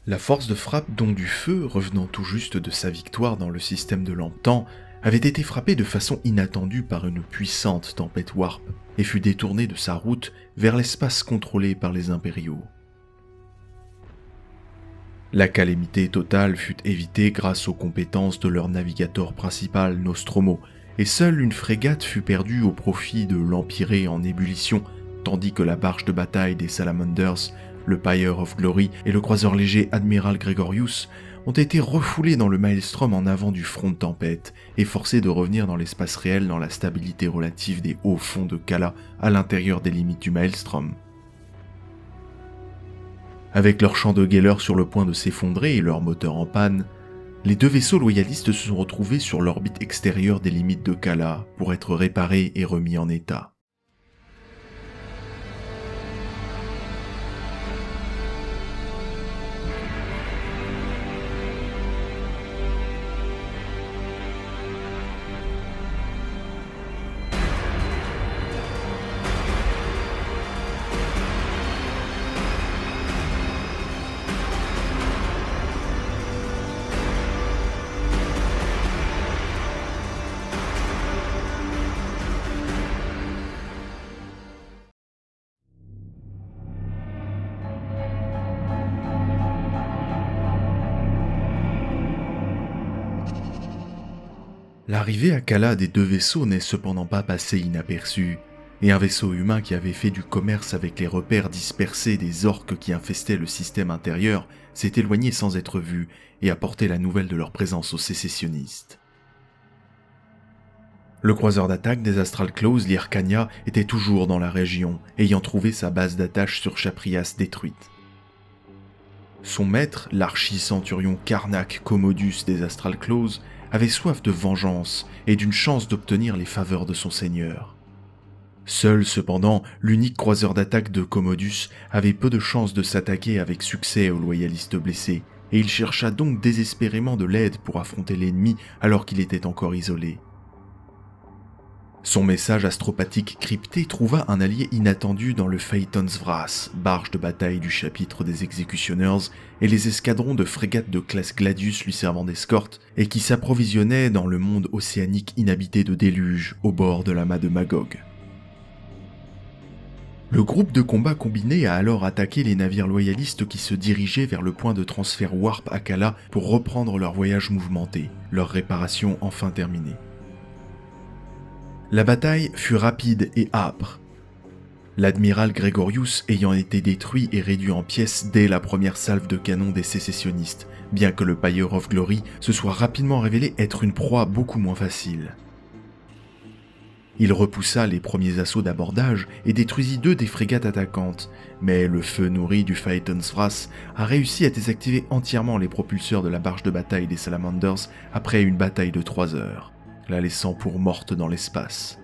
La force de frappe d'On du Feu, revenant tout juste de sa victoire dans le système de Lambton, avait été frappée de façon inattendue par une puissante tempête Warp et fut détournée de sa route vers l'espace contrôlé par les Impériaux. La calamité totale fut évitée grâce aux compétences de leur navigateur principal Nostromo, et seule une frégate fut perdue au profit de l'Empyrée en ébullition, tandis que la barge de bataille des Salamanders, le Pyre of Glory et le croiseur léger Admiral Gregorius ont été refoulés dans le Maelstrom en avant du front de tempête et forcés de revenir dans l'espace réel dans la stabilité relative des hauts fonds de Kala à l'intérieur des limites du Maelstrom. Avec leur champ de Geller sur le point de s'effondrer et leur moteur en panne, les deux vaisseaux loyalistes se sont retrouvés sur l'orbite extérieure des limites de Kala pour être réparés et remis en état. L'arrivée à Kala des deux vaisseaux n'est cependant pas passée inaperçue, et un vaisseau humain qui avait fait du commerce avec les repères dispersés des orques qui infestaient le système intérieur s'est éloigné sans être vu et apporté la nouvelle de leur présence aux sécessionnistes. Le croiseur d'attaque des Astral Claws, l'Hyrcania, était toujours dans la région, ayant trouvé sa base d'attache sur Chaprias détruite. Son maître, l'archi-centurion Karnak Commodus des Astral Claws, avait soif de vengeance et d'une chance d'obtenir les faveurs de son seigneur. Seul, cependant, l'unique croiseur d'attaque de Commodus avait peu de chances de s'attaquer avec succès aux loyalistes blessés, et il chercha donc désespérément de l'aide pour affronter l'ennemi alors qu'il était encore isolé. Son message astropathique crypté trouva un allié inattendu dans le Phaeton's Wrath, barge de bataille du chapitre des Executioners, et les escadrons de frégates de classe Gladius lui servant d'escorte, et qui s'approvisionnaient dans le monde océanique inhabité de Déluge, au bord de l'amas de Magog. Le groupe de combat combiné a alors attaqué les navires loyalistes qui se dirigeaient vers le point de transfert Warp à Kala pour reprendre leur voyage mouvementé, leur réparation enfin terminée. La bataille fut rapide et âpre, l'admiral Gregorius ayant été détruit et réduit en pièces dès la première salve de canon des sécessionnistes, bien que le Pyre of Glory se soit rapidement révélé être une proie beaucoup moins facile. Il repoussa les premiers assauts d'abordage et détruisit 2 des frégates attaquantes, mais le feu nourri du Phaeton's Wrath a réussi à désactiver entièrement les propulseurs de la barge de bataille des Salamanders après une bataille de 3 heures. La laissant pour morte dans l'espace.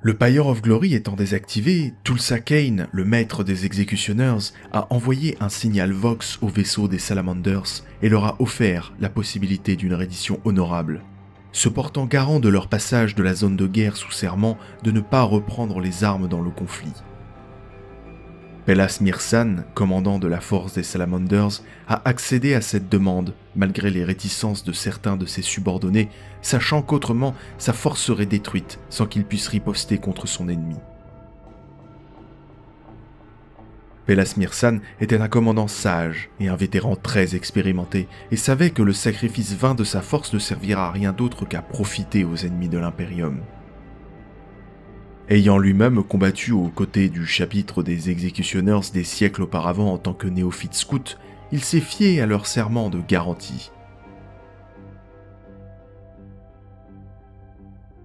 Le Pyre of Glory étant désactivé, Tulsa Kane, le maître des Executioners, a envoyé un signal Vox au vaisseau des Salamanders et leur a offert la possibilité d'une reddition honorable, se portant garant de leur passage de la zone de guerre sous serment de ne pas reprendre les armes dans le conflit. Pelas Mirsan, commandant de la force des Salamanders, a accédé à cette demande, malgré les réticences de certains de ses subordonnés, sachant qu'autrement sa force serait détruite sans qu'il puisse riposter contre son ennemi. Pelas Mirsan était un commandant sage et un vétéran très expérimenté, et savait que le sacrifice vain de sa force ne servira à rien d'autre qu'à profiter aux ennemis de l'Imperium. Ayant lui-même combattu aux côtés du chapitre des Executioners des siècles auparavant en tant que néophyte scout, il s'est fié à leur serment de garantie.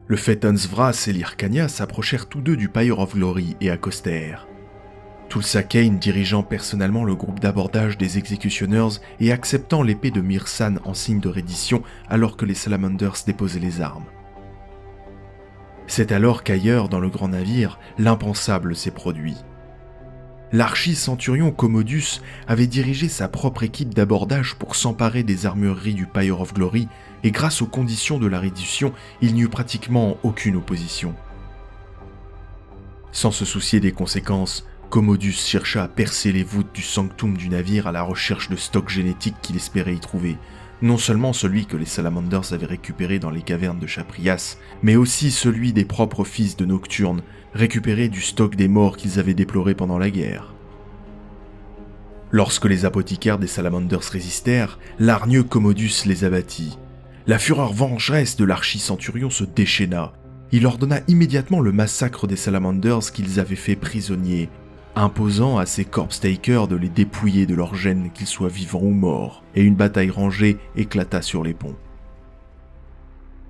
Le Phaeton's Wrath et l'Hyrcania s'approchèrent tous deux du Pyre of Glory et accostèrent. Tulsa Kane dirigeant personnellement le groupe d'abordage des Executioners et acceptant l'épée de Mirsan en signe de reddition alors que les Salamanders déposaient les armes. C'est alors qu'ailleurs dans le grand navire, l'impensable s'est produit. L'archi-centurion Commodus avait dirigé sa propre équipe d'abordage pour s'emparer des armureries du Pyre of Glory, et grâce aux conditions de la reddition, il n'y eut pratiquement aucune opposition. Sans se soucier des conséquences, Commodus chercha à percer les voûtes du sanctum du navire à la recherche de stocks génétiques qu'il espérait y trouver. Non seulement celui que les Salamanders avaient récupéré dans les cavernes de Chaprias, mais aussi celui des propres fils de Nocturne, récupéré du stock des morts qu'ils avaient déploré pendant la guerre. Lorsque les apothicaires des Salamanders résistèrent, l'hargneux Commodus les abattit. La fureur vengeresse de l'archi-centurion se déchaîna. Il ordonna immédiatement le massacre des Salamanders qu'ils avaient fait prisonniers, imposant à ses corpse-takers de les dépouiller de leurs gènes, qu'ils soient vivants ou morts, et une bataille rangée éclata sur les ponts.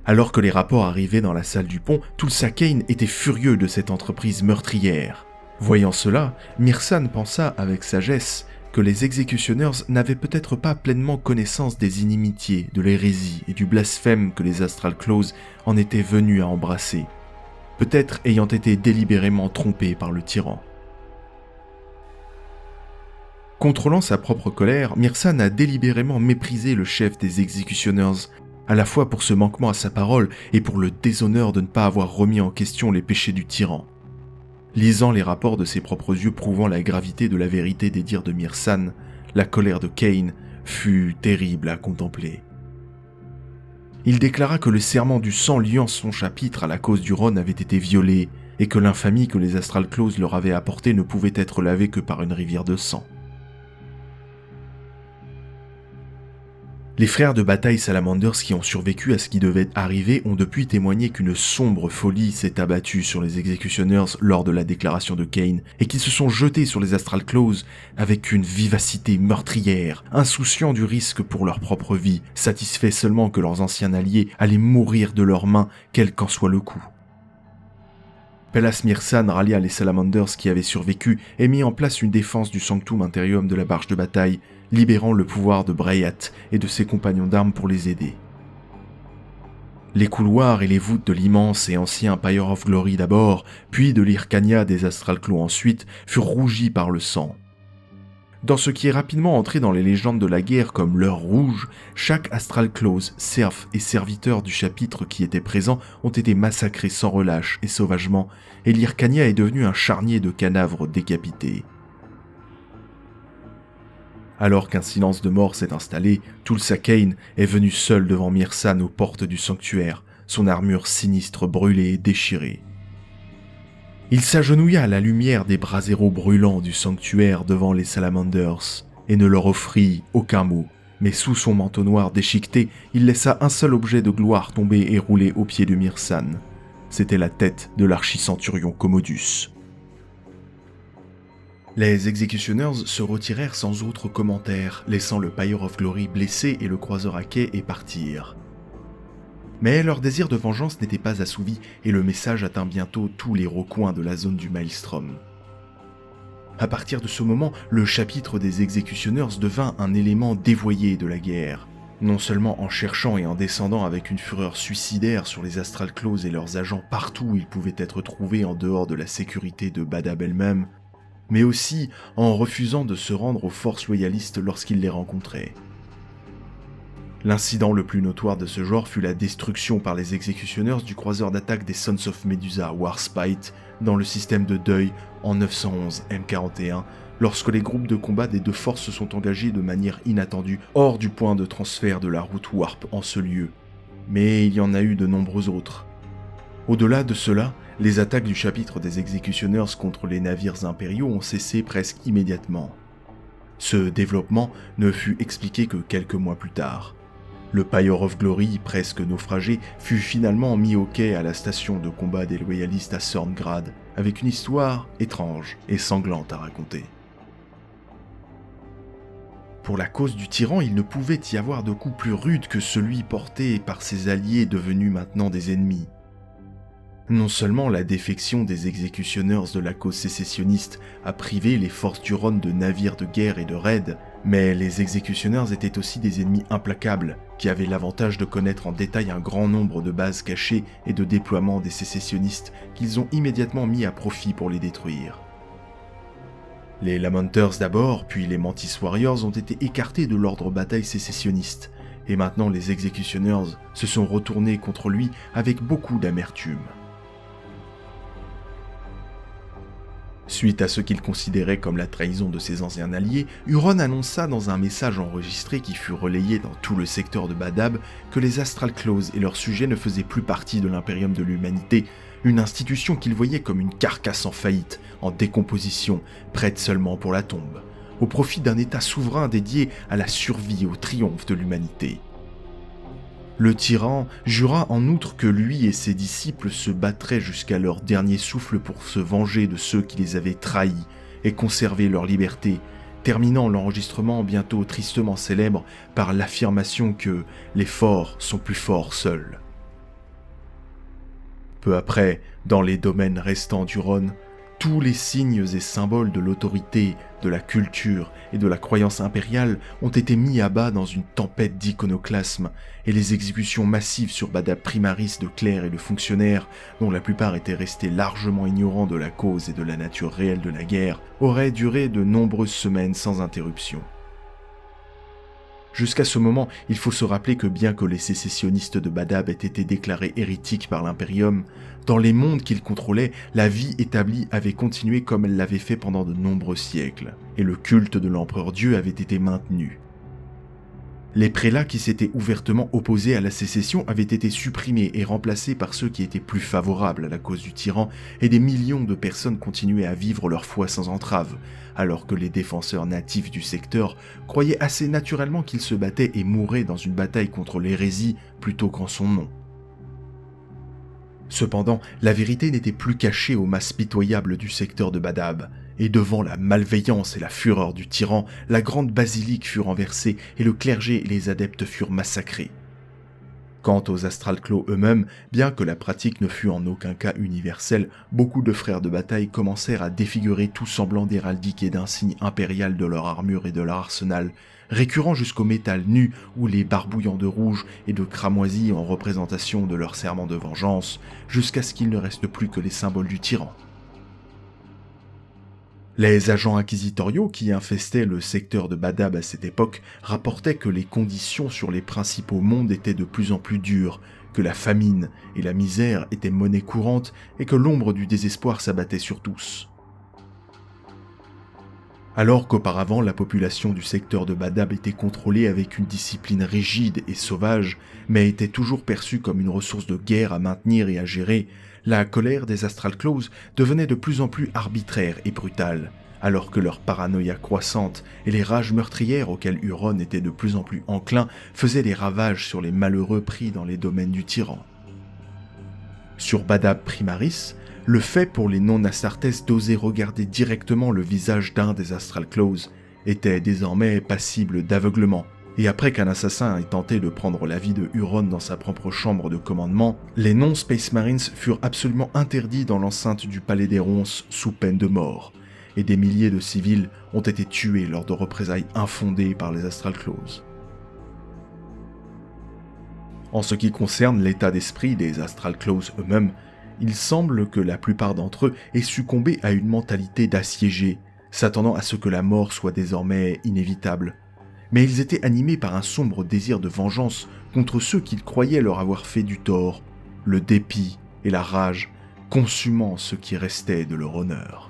Alors que les rapports arrivaient dans la salle du pont, Tulsa Cain était furieux de cette entreprise meurtrière. Voyant cela, Myrsan pensa avec sagesse que les exécutionneurs n'avaient peut-être pas pleinement connaissance des inimitiés, de l'hérésie et du blasphème que les Astral Claws en étaient venus à embrasser, peut-être ayant été délibérément trompés par le tyran. Contrôlant sa propre colère, Myrsan a délibérément méprisé le chef des exécutionneurs, à la fois pour ce manquement à sa parole et pour le déshonneur de ne pas avoir remis en question les péchés du tyran. Lisant les rapports de ses propres yeux prouvant la gravité de la vérité des dires de Myrsan, la colère de Cain fut terrible à contempler. Il déclara que le serment du sang liant son chapitre à la cause du Rhône avait été violé, et que l'infamie que les Astral Claws leur avaient apportée ne pouvait être lavée que par une rivière de sang. Les frères de bataille Salamanders qui ont survécu à ce qui devait arriver ont depuis témoigné qu'une sombre folie s'est abattue sur les exécutionneurs lors de la déclaration de Cain, et qu'ils se sont jetés sur les Astral Claws avec une vivacité meurtrière, insouciants du risque pour leur propre vie, satisfaits seulement que leurs anciens alliés allaient mourir de leurs mains, quel qu'en soit le coup. Pelas Myrsan rallia les Salamanders qui avaient survécu et mit en place une défense du Sanctum Interium de la barge de bataille, libérant le pouvoir de Brayat et de ses compagnons d'armes pour les aider. Les couloirs et les voûtes de l'immense et ancien Pyre of Glory d'abord, puis de l'Hyrcania des Astral Claws ensuite, furent rougis par le sang. Dans ce qui est rapidement entré dans les légendes de la guerre comme l'heure rouge, chaque Astral Claws, serf et serviteur du chapitre qui étaient présents ont été massacrés sans relâche et sauvagement, et l'Hyrcania est devenu un charnier de cadavres décapités. Alors qu'un silence de mort s'est installé, Tulsa Cain est venu seul devant Myrsan aux portes du sanctuaire, son armure sinistre brûlée et déchirée. Il s'agenouilla à la lumière des braséros brûlants du sanctuaire devant les Salamanders, et ne leur offrit aucun mot, mais sous son manteau noir déchiqueté, il laissa un seul objet de gloire tomber et rouler aux pieds de Myrsan. C'était la tête de l'archi-centurion Commodus. Les exécutionneurs se retirèrent sans autre commentaire, laissant le Pyre of Glory blessé et le croiseur à quai et partir. Mais leur désir de vengeance n'était pas assouvi et le message atteint bientôt tous les recoins de la zone du Maelstrom. À partir de ce moment, le chapitre des exécutionneurs devint un élément dévoyé de la guerre, non seulement en cherchant et en descendant avec une fureur suicidaire sur les Astral Claws et leurs agents partout où ils pouvaient être trouvés en dehors de la sécurité de Badab elle-même, mais aussi en refusant de se rendre aux forces loyalistes lorsqu'ils les rencontraient. L'incident le plus notoire de ce genre fut la destruction par les exécutionneurs du croiseur d'attaque des Sons of Medusa Warspite dans le système de deuil en 911 M41, lorsque les groupes de combat des deux forces se sont engagés de manière inattendue hors du point de transfert de la route Warp en ce lieu. Mais il y en a eu de nombreux autres. Au-delà de cela, les attaques du chapitre des exécutionneurs contre les navires impériaux ont cessé presque immédiatement. Ce développement ne fut expliqué que quelques mois plus tard. Le Pyre of Glory, presque naufragé, fut finalement mis au quai à la station de combat des loyalistes à Sorngrad, avec une histoire étrange et sanglante à raconter. Pour la cause du tyran, il ne pouvait y avoir de coup plus rude que celui porté par ses alliés devenus maintenant des ennemis. Non seulement la défection des exécutionneurs de la cause sécessionniste a privé les forces du Rhône de navires de guerre et de raids, mais les exécutionneurs étaient aussi des ennemis implacables, qui avaient l'avantage de connaître en détail un grand nombre de bases cachées et de déploiements des sécessionnistes qu'ils ont immédiatement mis à profit pour les détruire. Les Lamenters d'abord, puis les Mantis Warriors ont été écartés de l'ordre bataille sécessionniste, et maintenant les exécutionneurs se sont retournés contre lui avec beaucoup d'amertume. Suite à ce qu'il considérait comme la trahison de ses anciens alliés, Huron annonça dans un message enregistré qui fut relayé dans tout le secteur de Badab que les Astral Claws et leurs sujets ne faisaient plus partie de l'Impérium de l'Humanité, une institution qu'il voyait comme une carcasse en faillite, en décomposition, prête seulement pour la tombe, au profit d'un État souverain dédié à la survie et au triomphe de l'humanité. Le tyran jura en outre que lui et ses disciples se battraient jusqu'à leur dernier souffle pour se venger de ceux qui les avaient trahis et conserver leur liberté, terminant l'enregistrement bientôt tristement célèbre par l'affirmation que les forts sont plus forts seuls. Peu après, dans les domaines restants d'Huron, tous les signes et symboles de l'autorité, de la culture et de la croyance impériale ont été mis à bas dans une tempête d'iconoclasme, et les exécutions massives sur Badab Primaris de clercs et de fonctionnaires, dont la plupart étaient restés largement ignorants de la cause et de la nature réelle de la guerre, auraient duré de nombreuses semaines sans interruption. Jusqu'à ce moment, il faut se rappeler que bien que les sécessionnistes de Badab aient été déclarés hérétiques par l'Imperium, dans les mondes qu'ils contrôlaient, la vie établie avait continué comme elle l'avait fait pendant de nombreux siècles, et le culte de l'Empereur Dieu avait été maintenu. Les prélats qui s'étaient ouvertement opposés à la sécession avaient été supprimés et remplacés par ceux qui étaient plus favorables à la cause du tyran, et des millions de personnes continuaient à vivre leur foi sans entrave, alors que les défenseurs natifs du secteur croyaient assez naturellement qu'ils se battaient et mouraient dans une bataille contre l'hérésie plutôt qu'en son nom. Cependant, la vérité n'était plus cachée aux masses pitoyables du secteur de Badab, et devant la malveillance et la fureur du tyran, la grande basilique fut renversée et le clergé et les adeptes furent massacrés. Quant aux Astral Claws eux-mêmes, bien que la pratique ne fût en aucun cas universelle, beaucoup de frères de bataille commencèrent à défigurer tout semblant d'héraldique et d'insigne impérial de leur armure et de leur arsenal, récurrent jusqu'au métal nu ou les barbouillant de rouge et de cramoisi en représentation de leur serment de vengeance, jusqu'à ce qu'il ne reste plus que les symboles du tyran. Les agents inquisitoriaux qui infestaient le secteur de Badab à cette époque rapportaient que les conditions sur les principaux mondes étaient de plus en plus dures, que la famine et la misère étaient monnaie courante et que l'ombre du désespoir s'abattait sur tous. Alors qu'auparavant la population du secteur de Badab était contrôlée avec une discipline rigide et sauvage, mais était toujours perçue comme une ressource de guerre à maintenir et à gérer, la colère des Astral Claws devenait de plus en plus arbitraire et brutale, alors que leur paranoïa croissante et les rages meurtrières auxquelles Huron était de plus en plus enclin faisaient des ravages sur les malheureux pris dans les domaines du tyran. Sur Badab Primaris, le fait pour les non-Astartes d'oser regarder directement le visage d'un des Astral Claws était désormais passible d'aveuglement, et après qu'un assassin ait tenté de prendre la vie de Huron dans sa propre chambre de commandement, les non-Space Marines furent absolument interdits dans l'enceinte du palais des Ronces sous peine de mort, et des milliers de civils ont été tués lors de représailles infondées par les Astral Claws. En ce qui concerne l'état d'esprit des Astral Claws eux-mêmes, il semble que la plupart d'entre eux aient succombé à une mentalité d'assiégés, s'attendant à ce que la mort soit désormais inévitable. Mais ils étaient animés par un sombre désir de vengeance contre ceux qu'ils croyaient leur avoir fait du tort, le dépit et la rage consumant ce qui restait de leur honneur.